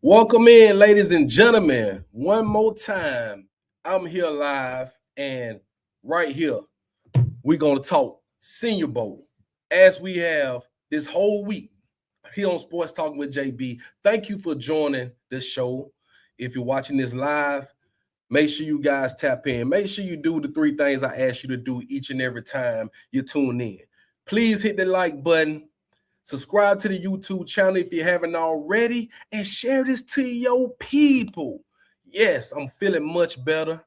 Welcome in, ladies and gentlemen. One more time, I'm here live, and right here, we're going to talk Senior Bowl as we have this whole week here on Sports Talking with JB. Thank you for joining this show. If you're watching this live, make sure you guys tap in. Make sure you do the three things I ask you to do each and every time you tune in. Please hit the like button. Subscribe to the YouTube channel if you haven't already, and share this to your people. Yes, I'm feeling much better.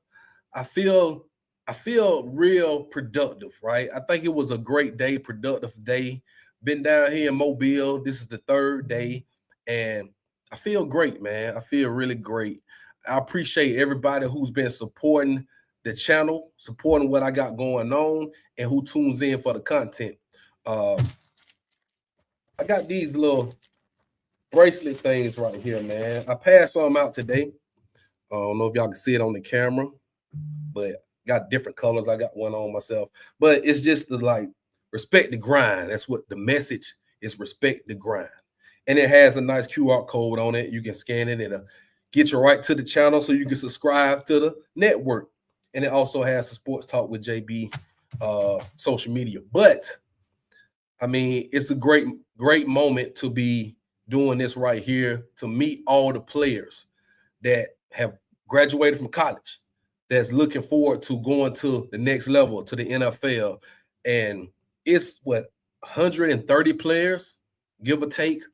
I feel I feel real productive, right? I think it was a great day, productive day. Been down here in Mobile. This is the third day, and I feel great, man. I feel really great. I appreciate everybody who's been supporting the channel, supporting what I got going on, and who tunes in for the content. Um, I got these little bracelet things right here, man. I passed some out today. I don't know if y'all can see it on the camera, but got different colors. I got one on myself, but it's just to like respect the grind. That's what the message is: respect the grind. And it has a nice QR code on it. You can scan it and get you right to the channel so you can subscribe to the network. And it also has the Sports Talk with JB social media. But I mean, it's a great moment to be doing this right here to meet all the players that have graduated from college, that's looking forward to going to the next level, to the NFL. And it's what, 130 players, give or take,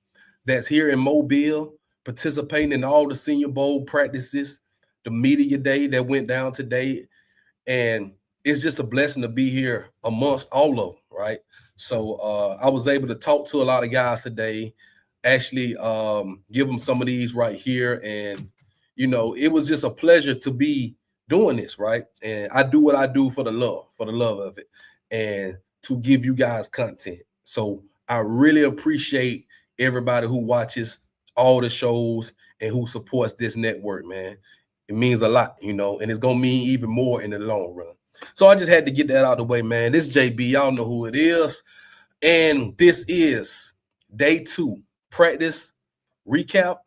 that's here in Mobile, participating in all the Senior Bowl practices, the media day that went down today. And it's just a blessing to be here amongst all of them, right? So I was able to talk to a lot of guys today, actually give them some of these right here. And, it was just a pleasure to be doing this, right? And I do what I do for the love of it, and to give you guys content. So I really appreciate everybody who watches all the shows and who supports this network, man. It means a lot, and it's gonna mean even more in the long run. So I just had to get that out of the way, man. This JB, y'all know who it is. And this is day 2, practice recap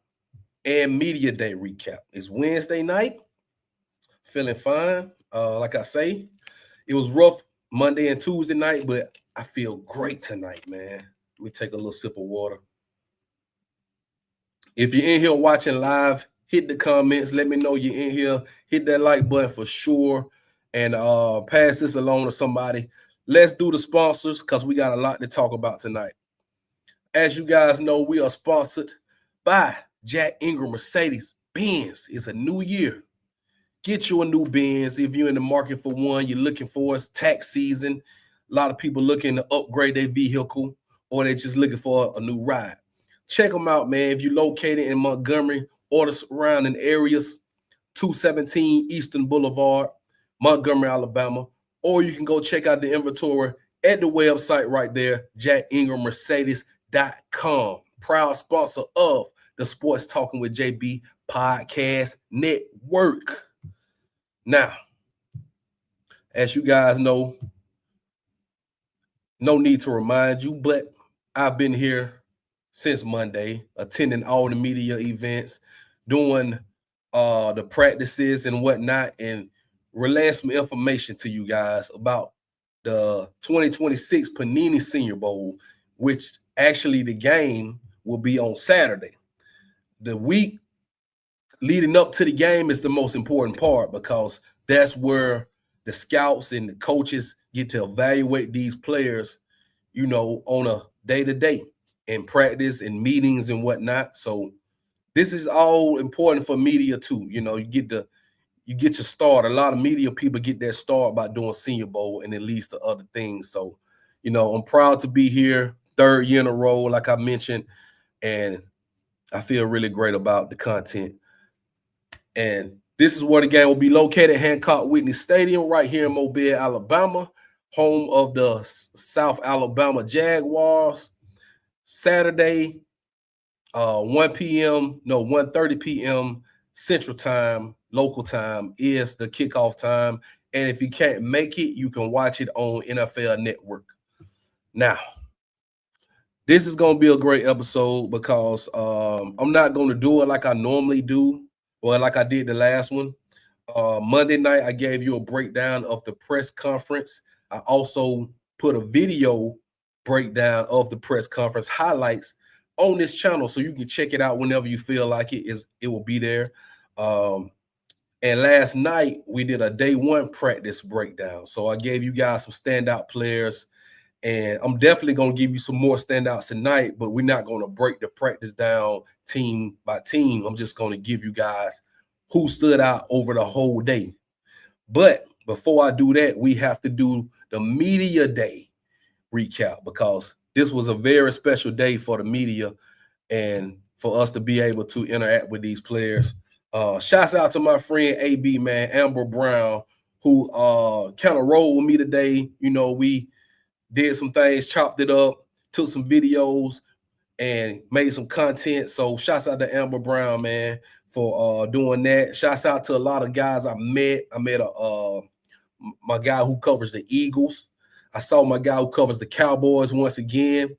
and media day recap. It's Wednesday night. Feeling fine. Like I say, it was rough Monday and Tuesday night, but I feel great tonight, man. Let me take a little sip of water. If you're in here watching live, hit the comments. Let me know you're in here. Hit that like button for sure. And pass this along to somebody. Let's do the sponsors because we got a lot to talk about tonight. As you guys know, we are sponsored by Jack Ingram Mercedes Benz. It's a new year. Get you a new Benz. If you're in the market for one, you're looking for it's tax season. A lot of people looking to upgrade their vehicle, or they're just looking for a new ride. Check them out, man. If you're located in Montgomery or the surrounding areas, 217 Eastern Boulevard, Montgomery, Alabama, or you can go check out the inventory at the website right there, JackIngramMercedes.com. Proud sponsor of the Sports Talking with JB Podcast Network. Now, as you guys know, no need to remind you, but I've been here since Monday, attending all the media events, doing the practices and whatnot, and relaying some information to you guys about the 2026 Panini Senior Bowl, which actually the game will be on Saturday. The week leading up to the game is the most important part because that's where the scouts and the coaches get to evaluate these players, on a day-to-day in practice and meetings and whatnot. So this is all important for media too. You get your start. A lot of media people get their start by doing Senior Bowl, and it leads to other things. So, I'm proud to be here, third year in a row, like I mentioned, and I feel really great about the content. And this is where the game will be located, Hancock Whitney Stadium, right here in Mobile, Alabama, home of the South Alabama Jaguars. Saturday, 1:30 p.m. Central Time, local time, is the kickoff time. And if you can't make it, you can watch it on NFL Network. Now, This is gonna be a great episode because I'm not gonna do it like I normally do, or like I did the last one. Monday night, I gave you a breakdown of the press conference. I also put a video breakdown of the press conference highlights on this channel, so you can check it out whenever you feel like it will be there. Um, and last night we did a day one practice breakdown. So I gave you guys some standout players, and I'm definitely going to give you some more standouts tonight, but we're not going to break the practice down team by team. I'm just going to give you guys who stood out over the whole day. But before I do that, we have to do the media day recap, because this was a very special day for the media and for us to be able to interact with these players. Shouts out to my friend AB, man, Amber Brown, who kind of rolled with me today. You know, we did some things, chopped it up, took some videos, and made some content. So shouts out to Amber Brown, man, for doing that. Shouts out to a lot of guys I met. I met my guy who covers the Eagles. I saw my guy who covers the Cowboys once again.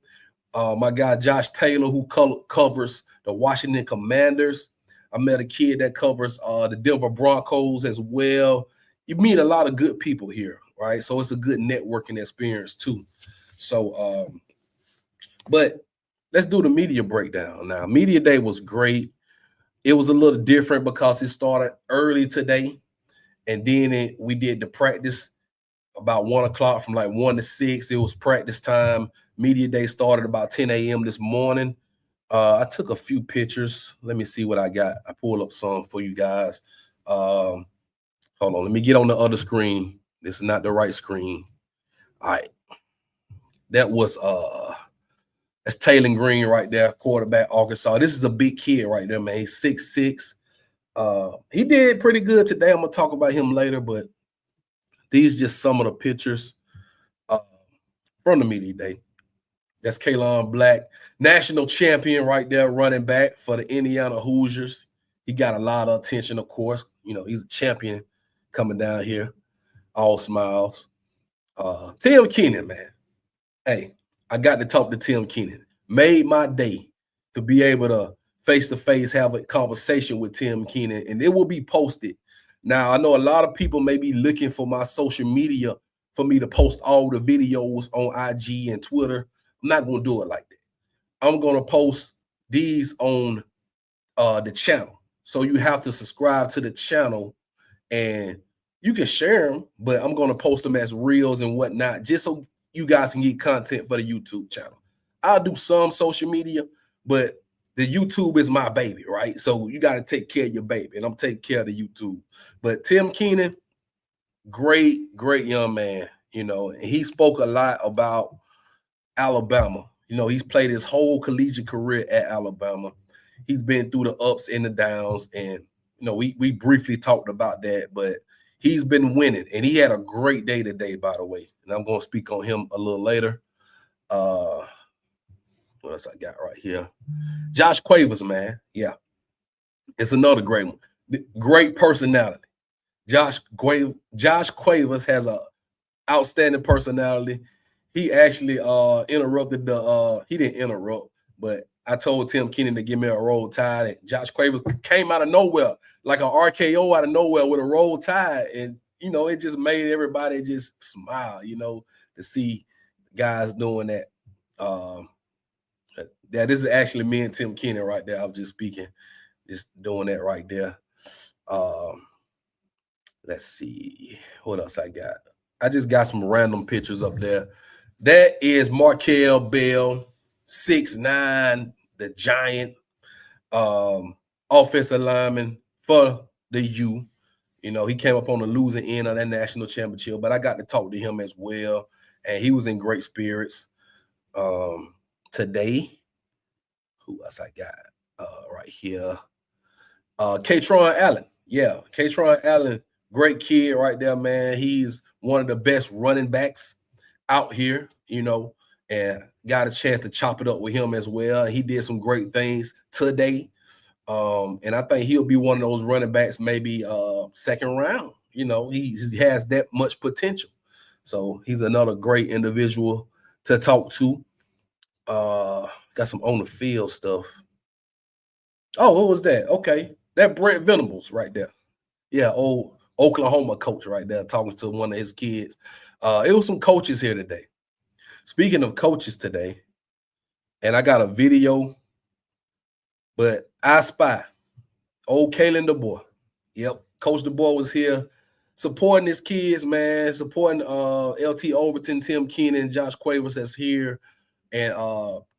My guy Josh Taylor, who covers the Washington Commanders. I met a kid that covers the Denver Broncos as well. You meet a lot of good people here, right? So it's a good networking experience too. So, but let's do the media breakdown now. Media day was great. It was a little different because it started early today, and then we did the practice about 1 o'clock, from like 1 to 6. It was practice time. Media day started about 10 a.m. this morning. I took a few pictures. Let me see what I got. I pulled up some for you guys. Hold on. Let me get on the other screen. This is not the right screen. All right. That was that's Taylor Green right there, quarterback, Arkansas. This is a big kid right there, man. He's 6'6". He did pretty good today. I'm gonna talk about him later, but these just some of the pictures from the media day. That's Kalon Black, national champion right there, running back for the Indiana Hoosiers. He got a lot of attention, of course. You know, he's a champion coming down here. All smiles. Tim Keenan, man. Hey, I got to talk to Tim Keenan. Made my day to be able to face-to-face have a conversation with Tim Keenan, and it will be posted. Now, I know a lot of people may be looking for my social media for me to post all the videos on IG and Twitter. I'm not going to do it like that. I'm going to post these on the channel. So you have to subscribe to the channel, and you can share them, but I'm going to post them as reels and whatnot, just so you guys can get content for the YouTube channel. I'll do some social media, but the YouTube is my baby, right? So you got to take care of your baby, and I'm taking care of the YouTube. But Tim Keenan, great young man, you know, and he spoke a lot about Alabama. You know, he's played his whole collegiate career at Alabama. He's been through the ups and the downs, and you know, we briefly talked about that, but he's been winning, and he had a great day today, by the way. And I'm going to speak on him a little later. What else I got right here? Josh Quavers, man. Yeah, it's another great one. Great personality. Josh Quavers has a outstanding personality. He actually interrupted the he didn't interrupt, but I told Tim Keenan to give me a roll tide, and Josh Quavers came out of nowhere, like an RKO out of nowhere with a roll tide. And you know, it just made everybody just smile, you know, to see guys doing that. Yeah, this is actually me and Tim Keenan right there. I was just speaking, just doing that right there. Let's see what else I got. I just got some random pictures up there. That is Markel Bell, 6'9", the giant, offensive lineman for the U. You know, he came up on the losing end of that national championship, but I got to talk to him as well, and he was in great spirits. Today, who else I got right here? Katron Allen. Yeah, Katron Allen, great kid right there, man. He's one of the best running backs out here, you know, and got a chance to chop it up with him as well. He did some great things today. And I think he'll be one of those running backs, maybe second round. You know, he has that much potential. So he's another great individual to talk to. Got some on the field stuff. Oh, what was that? Okay. That Brent Venables right there. Yeah, old Oklahoma coach right there talking to one of his kids. It was some coaches here today. Speaking of coaches today, and I got a video, but I spy old Kalen DeBoer. Yep, Coach DeBoer was here supporting his kids, man, supporting LT Overton, Tim Keenan, Josh Quavers that's here, and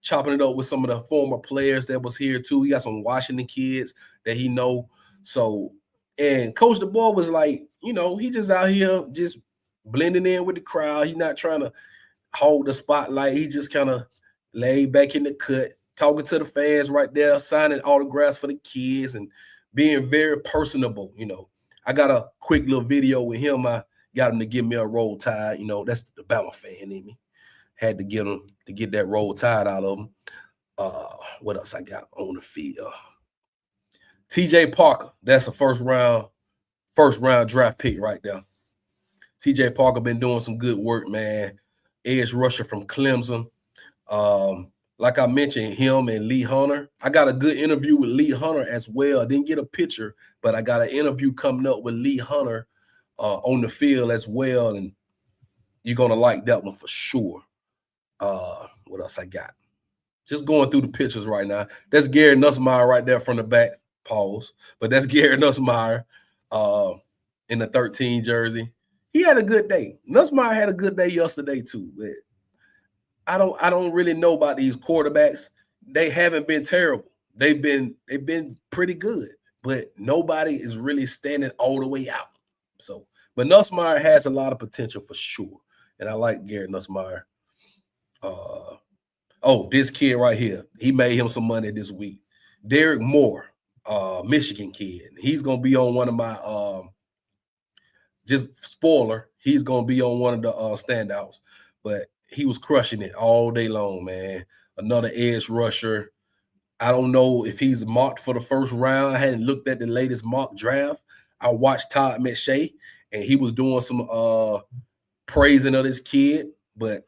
chopping it up with some of the former players that was here too. He got some Washington kids that he know. So, and Coach DeBoer was like, he just out here just blending in with the crowd. He's not trying to hold the spotlight. He just kind of laid back in the cut, talking to the fans right there, signing autographs for the kids and being very personable. I got a quick little video with him. I got him to give me a Roll Tide. That's the Bama fan in me. Had to get him to get that Roll Tide out of him. What else I got on the field? TJ Parker. That's a first round draft pick right there. TJ Parker been doing some good work, man. Edge rusher from Clemson. Like I mentioned, him and Lee Hunter. I got a good interview with Lee Hunter as well. I didn't get a picture, but I got an interview coming up with Lee Hunter on the field as well, and you're gonna like that one for sure. What else I got? Just going through the pictures right now. That's Gary Nussmeier right there from the back. Pause. But that's Gary Nussmeier in the 13 jersey. He had a good day. Nussmeier had a good day yesterday too. But I don't really know about these quarterbacks. They haven't been terrible. They've been pretty good, but nobody is really standing all the way out. So, but Nussmeier has a lot of potential for sure, and I like Garrett Nussmeier. This kid right here, he made him some money this week. Derek Moore, Michigan kid. He's gonna be on one of my just spoiler. He's gonna be on one of the standouts, but he was crushing it all day long, man. Another edge rusher. I don't know if he's marked for the first round. I hadn't looked at the latest mock draft. I watched Todd McShay, and he was doing some praising of this kid, but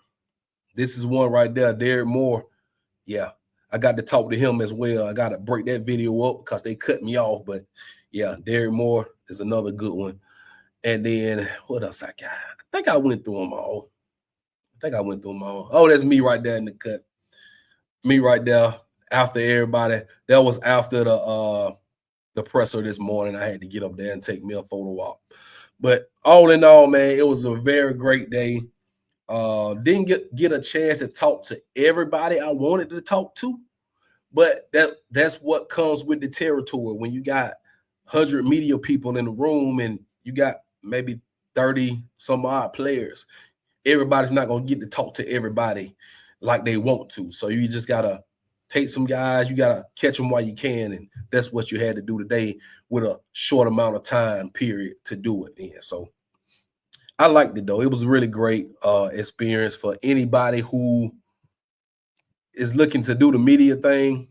this is one right there, Derek Moore. Yeah, I got to talk to him as well. I got to break that video up because they cut me off, but yeah, Derek Moore is another good one. And then what else I got? I think I went through them all. Oh, that's me right there in the cut. Me right there after everybody. That was after the presser this morning. I had to get up there and take me a photo op. But all in all, man, it was a very great day. Didn't get a chance to talk to everybody I wanted to talk to, but that's what comes with the territory when you got 100 media people in the room and you got maybe 30 some odd players. Everybody's not going to get to talk to everybody like they want to. So you just got to take some guys, you got to catch them while you can. And that's what you had to do today with a short amount of time period to do it in. So I liked it though. It was a really great experience for anybody who is looking to do the media thing.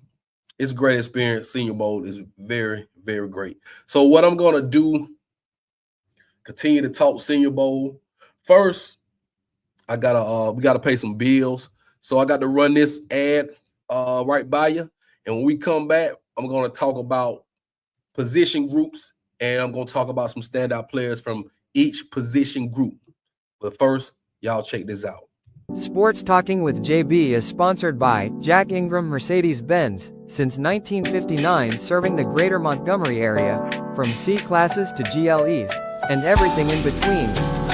It's a great experience. Senior Bowl is very, very great. So what I'm going to do, continue to talk Senior Bowl. First, we gotta pay some bills. So I got to run this ad right by you. And when we come back, I'm going to talk about position groups, and I'm going to talk about some standout players from each position group. But first, y'all check this out. Sports Talking with JB is sponsored by Jack Ingram Mercedes-Benz, since 1959 serving the greater Montgomery area, from C-classes to GLEs, and everything in between.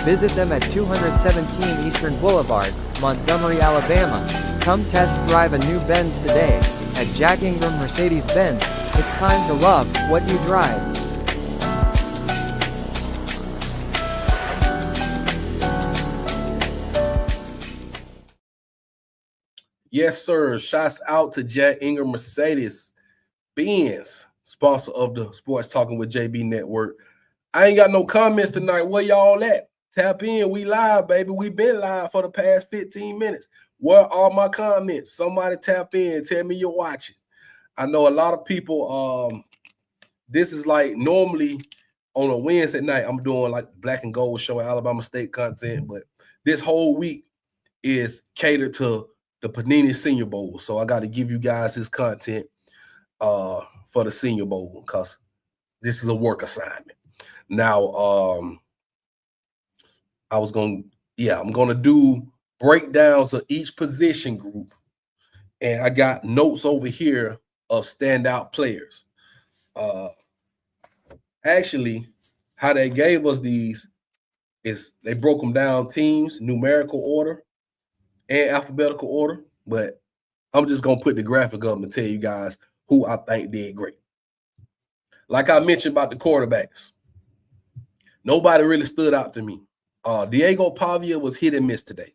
Visit them at 217 Eastern Boulevard, Montgomery, Alabama. Come test drive a new Benz today. At Jack Ingram Mercedes-Benz, it's time to love what you drive. Yes, sir. Shouts out to Jack Ingram Mercedes-Benz, sponsor of the Sports Talking with JB Network. I ain't got no comments tonight. Where y'all at? Tap in. We live, baby. We been live for the past 15 minutes. Where are my comments? Somebody tap in. Tell me you're watching. I know a lot of people, this is like normally on a Wednesday night, I'm doing like Black and Gold show, Alabama State content, but this whole week is catered to the Panini Senior Bowl. So I got to give you guys this content for the Senior Bowl because this is a work assignment. Now, I'm gonna do breakdowns of each position group, and I got notes over here of standout players. Actually, how they gave us these is they broke them down teams, numerical order, and alphabetical order. But I'm just gonna put the graphic up and tell you guys who I think did great. Like I mentioned about the quarterbacks, nobody really stood out to me. Diego Pavia was hit and miss today.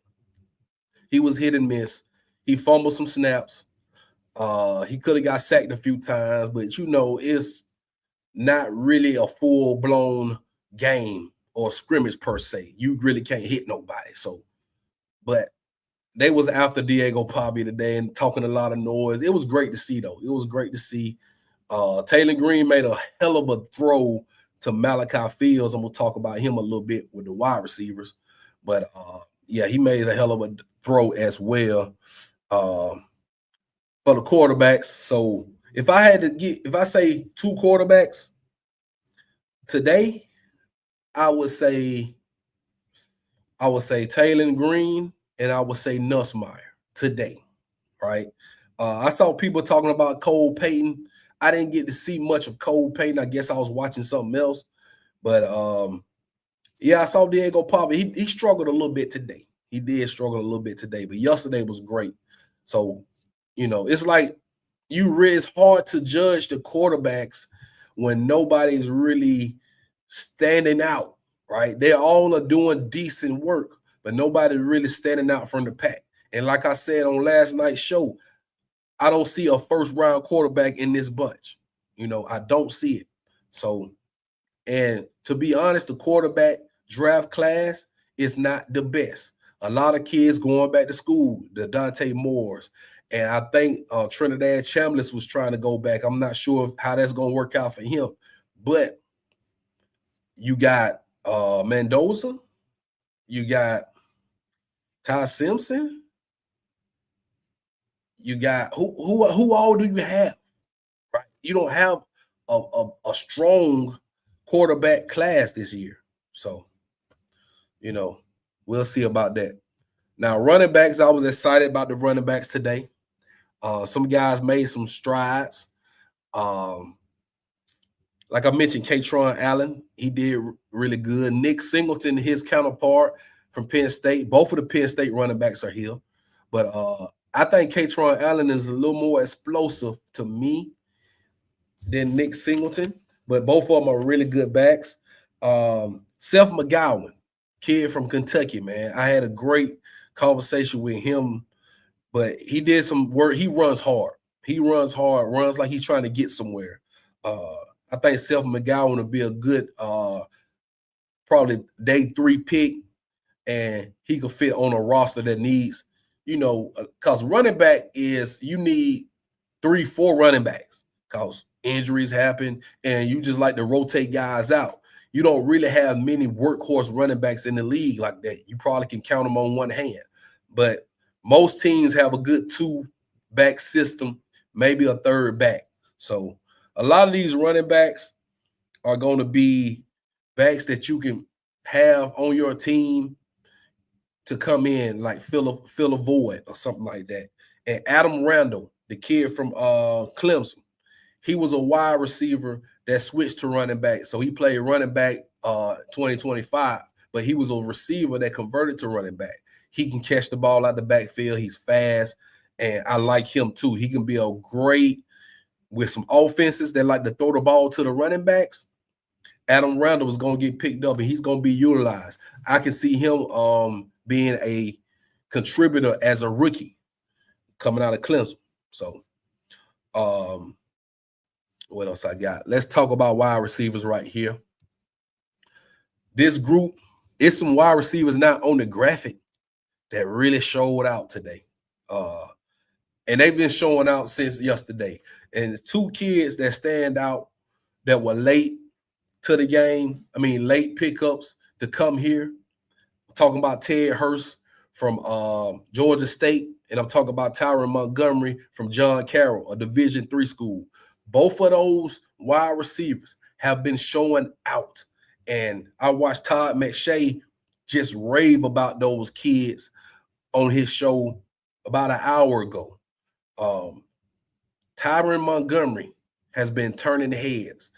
He was hit and miss. He fumbled some snaps. He could have got sacked a few times, but it's not really a full-blown game or scrimmage per se. You really can't hit nobody. So, but they was after Diego Pavia today and talking a lot of noise. It was great to see, though. It was great to see. Taylor Green made a hell of a throw to Malachi Fields. I'm gonna talk about him a little bit with the wide receivers, but he made a hell of a throw as well for the quarterbacks. So if I say two quarterbacks today, I would say Taylor Green and I would say Nussmeier today, right? I saw people talking about Cole Payton. I didn't get to see much of Cole Payton. I guess I was watching something else. But I saw Diego Pavia. He struggled a little bit today. He did struggle a little bit today, but yesterday was great. So, it's like it's hard to judge the quarterbacks when nobody's really standing out, right? They all are doing decent work, but nobody really standing out from the pack. And like I said on last night's show, I don't see a first-round quarterback in this bunch. I don't see it. So, and to be honest, the quarterback draft class is not the best. A lot of kids going back to school, the Dante Moores, and I think Trinidad Chambliss was trying to go back. I'm not sure how that's going to work out for him, but you got Mendoza, you got Ty Simpson, you got who all do you have? Right, you don't have a strong quarterback class this year, so we'll see about that. Now, running backs, I was excited about the running backs today. Some guys made some strides. Like I mentioned, Katron Allen, he did really good. Nick Singleton, his counterpart from Penn State. Both of the Penn State running backs are here. But I think Katron Allen is a little more explosive to me than Nick Singleton. But both of them are really good backs. Seth McGowan, kid from Kentucky, man. I had a great conversation with him, but he did some work. He runs hard. Runs like he's trying to get somewhere. I think Seth McGowan will be a good probably day 3 pick, and he could fit on a roster that needs, because running back is you need 3-4 running backs because injuries happen and you just like to rotate guys out. You don't really have many workhorse running backs in the league like that. You probably can count them on one hand, but most teams have a good 2-back system, maybe a third back. So a lot of these running backs are going to be backs that you can have on your team to come in, like fill a void or something like that. And Adam Randall, the kid from Clemson, he was a wide receiver that switched to running back. So he played running back 2025, but he was a receiver that converted to running back. He can catch the ball out the backfield. He's fast, and I like him too. He can be a great with some offenses that like to throw the ball to the running backs. Adam Randall is going to get picked up, and he's going to be utilized. I can see him being a contributor as a rookie coming out of Clemson. So, what else I got? Let's talk about wide receivers right here. This group, it's some wide receivers not on the graphic that really showed out today. And they've been showing out since yesterday. And 2 kids that stand out that were late to the game. I mean, late pickups to come here. I'm talking about Ted Hurst from Georgia State, and I'm talking about Tyron Montgomery from John Carroll, a Division III school. Both of those wide receivers have been showing out. And I watched Todd McShay just rave about those kids on his show about an hour ago. Tyron Montgomery has been turning heads.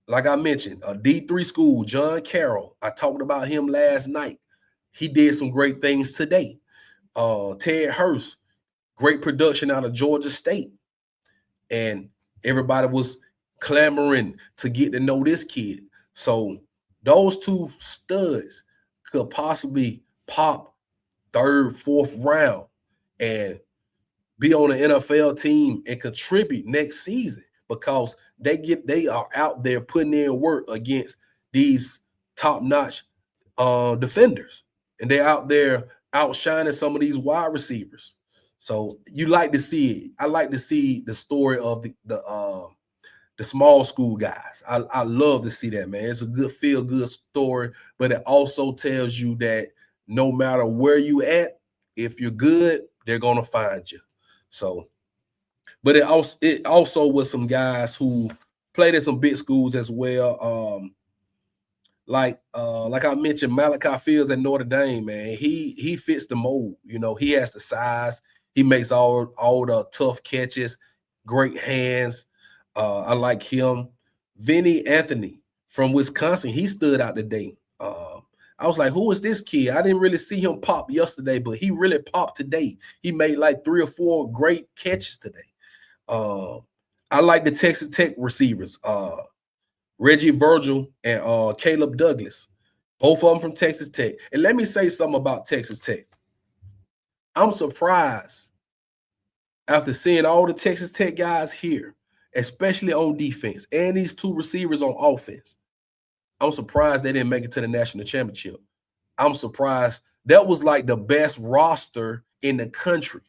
Like I mentioned, a D3 school, John Carroll. I talked about him last night. He did some great things today. Ted Hurst, great production out of Georgia State. And everybody was clamoring to get to know this kid. So those two studs could possibly pop third, fourth round and be on an NFL team and contribute next season because they are out there putting in work against these top-notch defenders. And they're out there outshining some of these wide receivers. So you like to see it. I like to see the story of the small school guys. I love to see that, man. It's a good feel-good story, but it also tells you that no matter where you at, if you're good, they're gonna find you. So, but it also was some guys who played at some big schools as well. Like I mentioned, Malachi Fields at Notre Dame, man. He fits the mold. You know, he has the size. He makes all the tough catches, great hands. I like him. Vinny Anthony from Wisconsin, he stood out today. I was like, who is this kid? I didn't really see him pop yesterday, but he really popped today. He made like 3 or 4 great catches today. I like the Texas Tech receivers, Reggie Virgil and Caleb Douglas, both of them from Texas Tech. And let me say something about Texas Tech. I'm surprised after seeing all the Texas Tech guys here, especially on defense, and these 2 receivers on offense. I'm surprised they didn't make it to the national championship. I'm surprised. That was like the best roster in the country.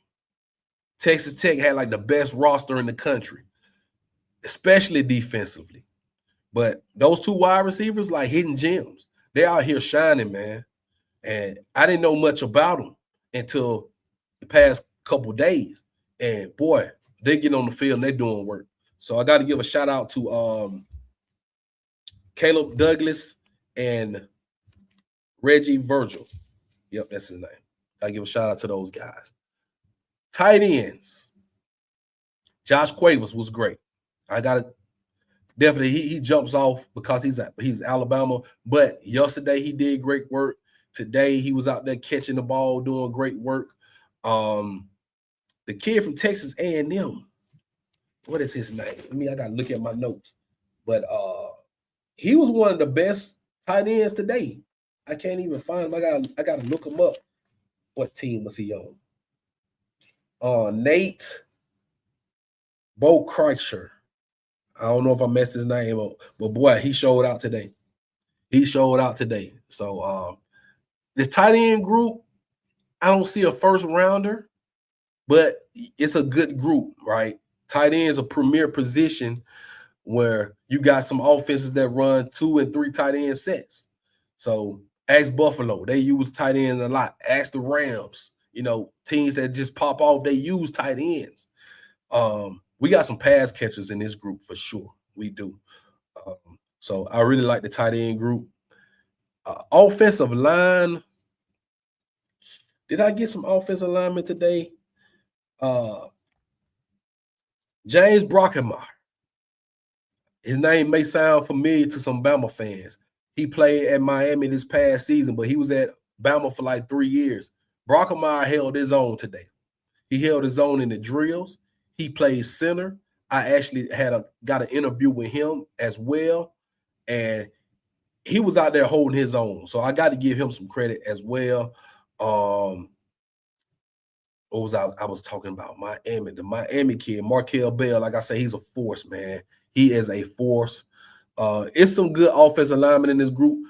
Texas Tech had like the best roster in the country, especially defensively. But those 2 wide receivers, like hidden gems, they out here shining, man. And I didn't know much about them until the past couple days. And boy, they get on the field and they're doing work. So I got to give a shout out to Caleb Douglas and Reggie Virgil. Yep, that's his name. I give a shout out to those guys. Tight ends. Josh Cuevas was great. I got to definitely he jumps off because he's Alabama. But yesterday he did great work. Today he was out there catching the ball, doing great work. The kid from Texas A&M. What is his name? I gotta look at my notes. But he was one of the best tight ends today. I can't even find him. I gotta look him up. What team was he on? Nate Bo Kreischer. I don't know if I messed his name up, but boy, he showed out today. So this tight end group, I don't see a first rounder, but it's a good group, right? Tight end is a premier position where you got some offenses that run 2 and 3 tight end sets. So ask Buffalo, they use tight ends a lot. Ask the Rams, teams that just pop off, they use tight ends. We got some pass catchers in this group for sure. We do. So I really like the tight end group. Offensive line. Did I get some offensive linemen today? James Brockenmeyer. His name may sound familiar to some Bama fans. He played at Miami this past season, but he was at Bama for like 3 years. Brockenmeyer held his own today. He held his own in the drills. He plays center. I actually got an interview with him as well, and he was out there holding his own. So I got to give him some credit as well. What was I was talking about? Miami, the Miami kid, Markel Bell. Like I say, he's a force, man. He is a force. It's some good offensive linemen in this group.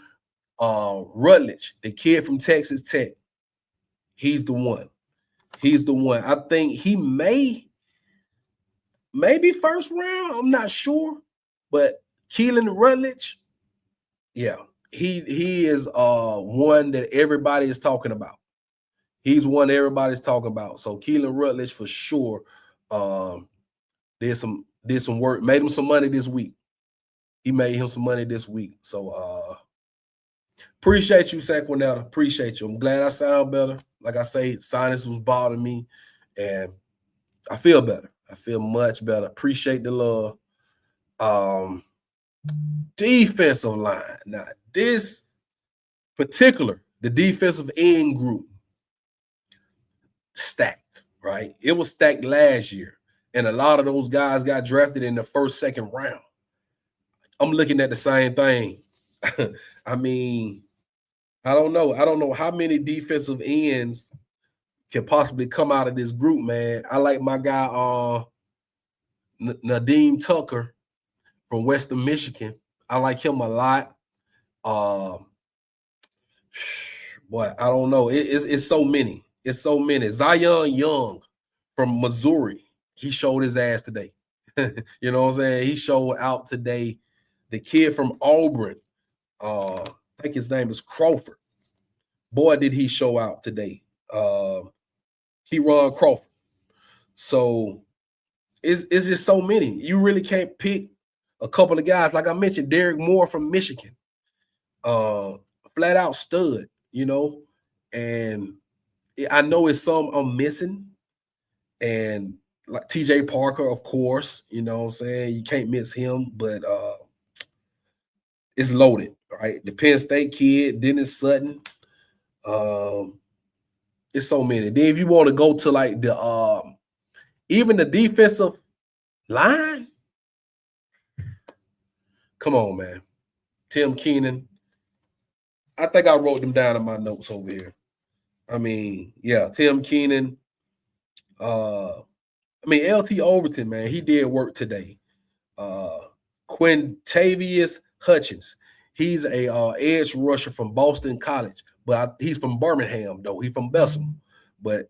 Rutledge, the kid from Texas Tech, he's the one. I think he maybe first round. I'm not sure, but Keelan Rutledge, yeah, he is one that everybody is talking about. He's one everybody's talking about. So Keelan Rutledge for sure did some work, made him some money this week. He made him some money this week. So appreciate you, Saquonetta. Appreciate you. I'm glad I sound better. Like I say, sinus was bothering me, and I feel better. I feel much better. Appreciate the love. Defensive line. Now, this particular, the defensive end group, stacked, right? It was stacked last year, and a lot of those guys got drafted in the first, second round. I'm looking at the same thing. I mean, I don't know. I don't know how many defensive ends can possibly come out of this group, man. I like my guy, Nadeem Tucker from Western Michigan. I like him a lot. Boy, I don't know. It's so many. It's so many. Zion Young from Missouri. He showed his ass today. You know what I'm saying? He showed out today. The kid from Auburn, I think his name is Crawford. Boy, did he show out today. Ron Crawford. So it's just so many. You really can't pick a couple of guys. Like I mentioned, Derek Moore from Michigan. Flat out stud, you know. And I know it's some I'm missing. And like TJ Parker, of course, you know what I'm saying? You can't miss him, but it's loaded, right? The Penn State kid, Dennis Sutton. It's so many. Then if you want to go to like the even the defensive line, come on, man. Tim Keenan. I think I wrote them down in my notes over here. I mean, yeah, Tim Keenan. LT Overton, man, he did work today. Quintavious Hutchins. He's a edge rusher from Boston College, but he's from Birmingham, though. He's from Bessemer. But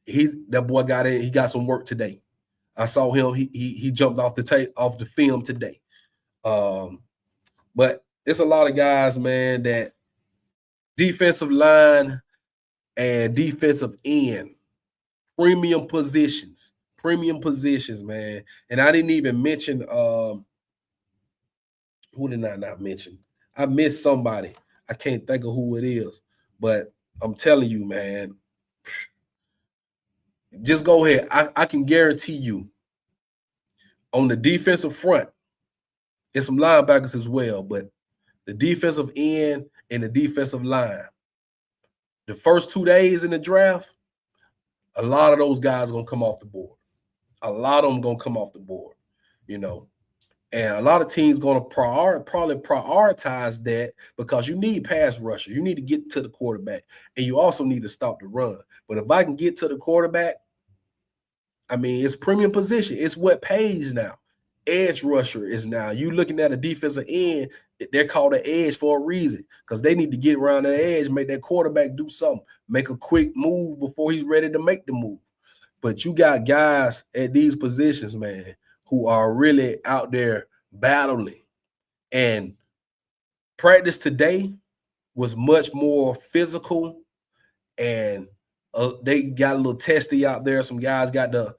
that boy got in. He got some work today. I saw him. He jumped off the film today. But it's a lot of guys, man, that defensive line and defensive end, premium positions, man. And I didn't even mention who did I not mention? I missed somebody. I can't think of who it is, but I'm telling you, man, just go ahead. I can guarantee you on the defensive front, there's some linebackers as well, but the defensive end and the defensive line, the first 2 days in the draft, a lot of those guys are going to come off the board. A lot of them going to come off the board, you know. And a lot of teams going to probably prioritize that because you need pass rushers. You need to get to the quarterback, and you also need to stop the run. But if I can get to the quarterback, I mean, it's premium position. It's what pays now. Edge rusher is now. You looking at a defensive end, they're called an edge for a reason because they need to get around that edge, make that quarterback do something, make a quick move before he's ready to make the move. But you got guys at these positions, man, who are really out there battling. And practice today was much more physical, and they got a little testy out there. Some guys got the,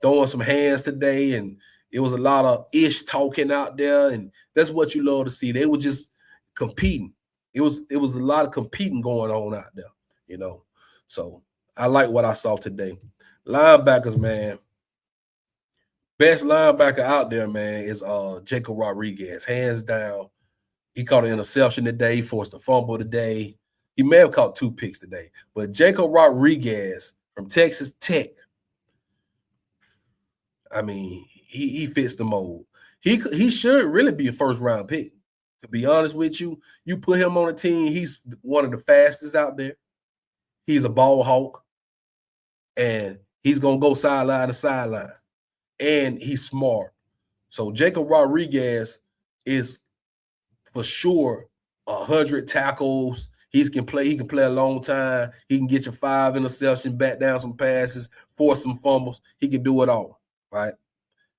throwing some hands today, and it was a lot of ish talking out there, and that's what you love to see. They were just competing. It was a lot of competing going on out there, So I like what I saw today. Linebackers, man. Best linebacker out there, man, is Jacob Rodriguez, hands down. He caught an interception today. He forced a fumble today. He may have caught 2 picks today. But Jacob Rodriguez from Texas Tech, I mean, he fits the mold. He should really be a first-round pick. To be honest with you, you put him on a team, he's one of the fastest out there. He's a ball hawk, and he's going to go sideline to sideline. And he's smart. So Jacob Rodriguez is for sure 100 tackles. He can play a long time. He can get you 5 interceptions, back down some passes, force some fumbles. He can do it all, right?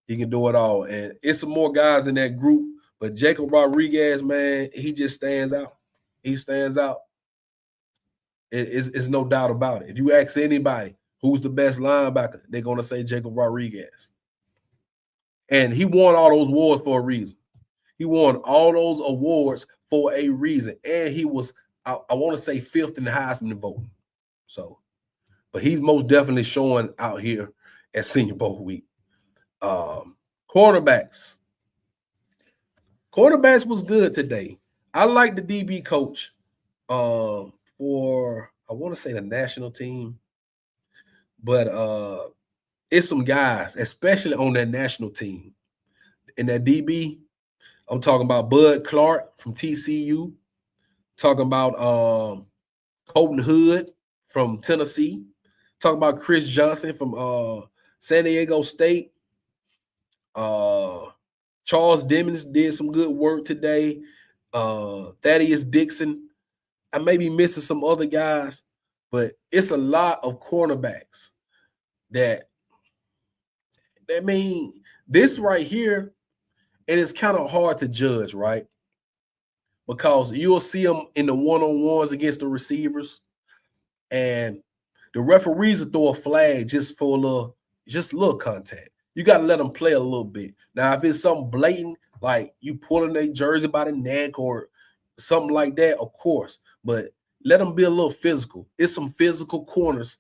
He can do it all. And it's some more guys in that group, but Jacob Rodriguez, man, he just stands out. He stands out. It's no doubt about it. If you ask anybody who's the best linebacker, they're gonna say Jacob Rodriguez. And he won all those awards for a reason. He won all those awards for a reason. And he was, I want to say, fifth in the Heisman voting. So, but he's most definitely showing out here at Senior Bowl week. Quarterbacks. Quarterbacks was good today. I like the DB coach for, I want to say, the national team, but it's some guys, especially on that national team. In that DB, I'm talking about Bud Clark from TCU, talking about Colton Hood from Tennessee, talking about Chris Johnson from San Diego State. Charles Dimmons did some good work today. Thaddeus Dixon. I may be missing some other guys, but it's a lot of cornerbacks that mean this right here, and it's kind of hard to judge, right? Because you'll see them in the one-on-ones against the receivers, and the referees will throw a flag just for a little contact. You got to let them play a little bit. Now, if it's something blatant, like you pulling their jersey by the neck or something like that, of course, but let them be a little physical. It's some physical corners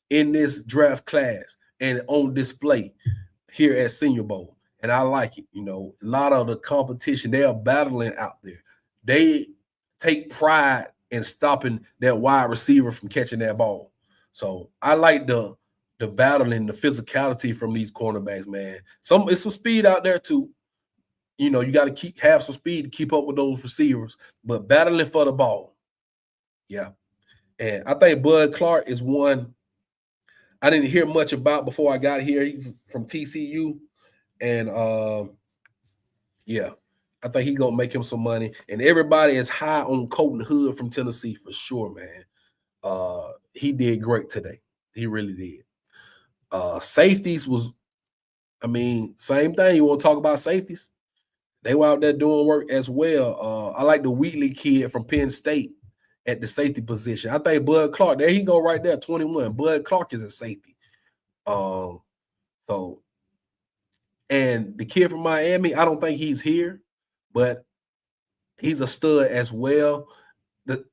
in this draft class and on display here at Senior Bowl. And I like it. You know, a lot of the competition, they are battling out there. They take pride in stopping that wide receiver from catching that ball. So I like the battling, the physicality from these cornerbacks, man. It's some speed out there too. You know, you got to have some speed to keep up with those receivers, but battling for the ball. Yeah. And I think Bud Clark is one I didn't hear much about before I got here. He's from TCU. And yeah, I think he's gonna make him some money. And everybody is high on Colton Hood from Tennessee for sure, man. He did great today. He really did. Safeties was, I mean, same thing. You want to talk about safeties? They were out there doing work as well. I like the Wheatley kid from Penn State at the safety position. I think Bud Clark, there he go right there, 21. Bud Clark is a safety. So, and the kid from Miami, I don't think he's here, but he's a stud as well. The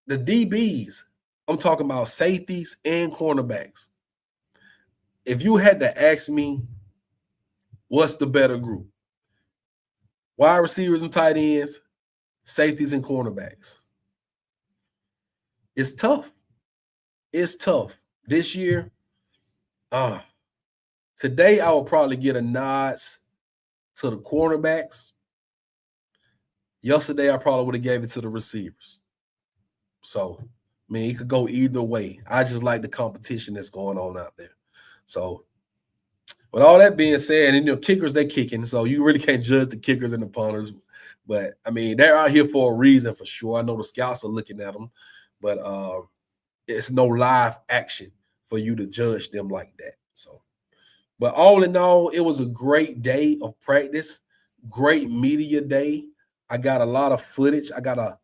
DBs, I'm talking about safeties and cornerbacks. If you had to ask me what's the better group, wide receivers and tight ends, safeties and cornerbacks, it's tough. It's tough. This year, today I will probably get a nods to the cornerbacks. Yesterday I probably would have gave it to the receivers. So, I mean, it could go either way. I just like the competition that's going on out there. So, with all that being said, and kickers, they're kicking, so you really can't judge the kickers and the punters. But I mean, they're out here for a reason for sure. I know the scouts are looking at them, but it's no live action for you to judge them like that. So, but all in all, it was a great day of practice, great media day. I got a lot of footage. I gotta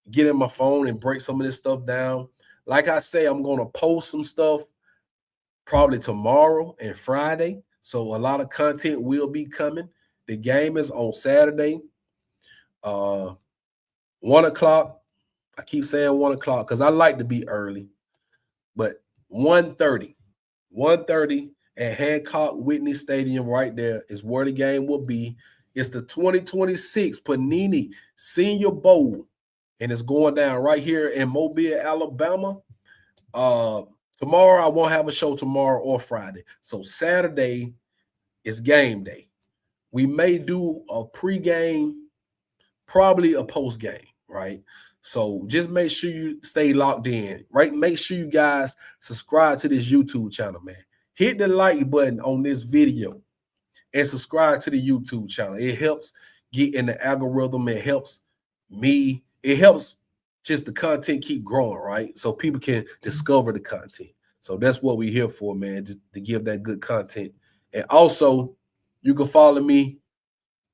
get in my phone and break some of this stuff down. Like I say, I'm gonna post some stuff probably tomorrow and Friday. So a lot of content will be coming. The game is on Saturday. 1:00. I keep saying 1:00 because I like to be early. But 1:30. 1:30 at Hancock Whitney Stadium right there is where the game will be. It's the 2026 Panini Senior Bowl, and it's going down right here in Mobile, Alabama. Tomorrow I won't have a show tomorrow or Friday. So Saturday is game day. We may do a pregame, probably a postgame, right? So just make sure you stay locked in, right? Make sure you guys subscribe to this YouTube channel, man. Hit the like button on this video and subscribe to the YouTube channel. It helps get in the algorithm. It helps me. It helps just the content keep growing, right? So people can discover the content. So that's what we're here for, man, just to give that good content. And also, you can follow me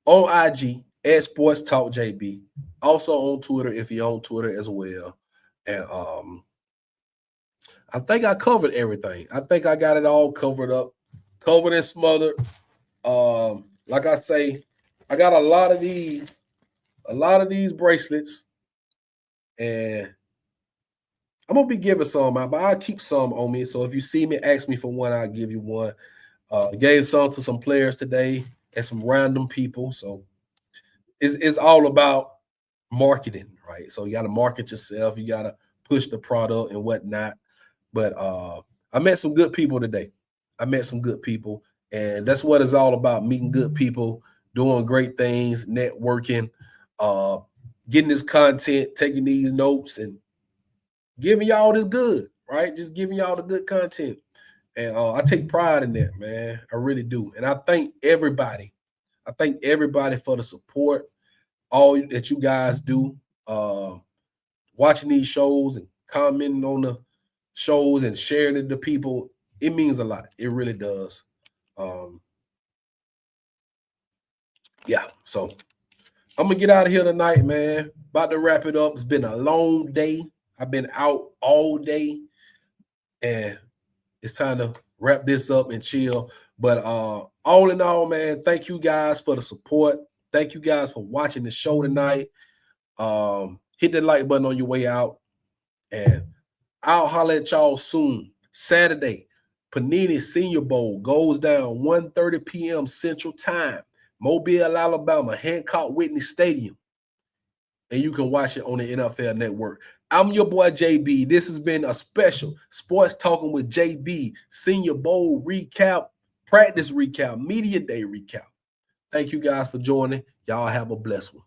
on IG at Sports Talk JB. Also on Twitter if you're on Twitter as well. And I think I covered everything. I think I got it all covered up, covered and smothered. Like I say, I got a lot of these bracelets, and I'm gonna be giving some out, but I'll keep some on me. So if you see me, ask me for one, I'll give you one. Gave some to some players today and some random people. So it's all about marketing, right? So you got to market yourself, you got to push the product and whatnot. But I met some good people today. I met some good people, and that's what it's all about: meeting good people, doing great things, networking, uh, getting this content, taking these notes, and giving y'all this good, right? Just giving y'all the good content. And I take pride in that, man. I really do. And I thank everybody. I thank everybody for the support, all that you guys do, watching these shows and commenting on the shows and sharing it to people. It means a lot. It really does. Um, yeah. So I'm gonna get out of here tonight, man. About to wrap it up. It's been a long day. I've been out all day, and it's time to wrap this up and chill. But all in all, man, thank you guys for the support. Thank you guys for watching the show tonight. Hit the like button on your way out, and I'll holler at y'all soon. Saturday, Panini Senior Bowl goes down 1:30 p.m. Central Time, Mobile, Alabama, Hancock Whitney Stadium, and you can watch it on the NFL Network. I'm your boy JB. This has been a special Sports Talking with JB Senior Bowl recap, practice recap, media day recap. Thank you guys for joining. Y'all have a blessed one.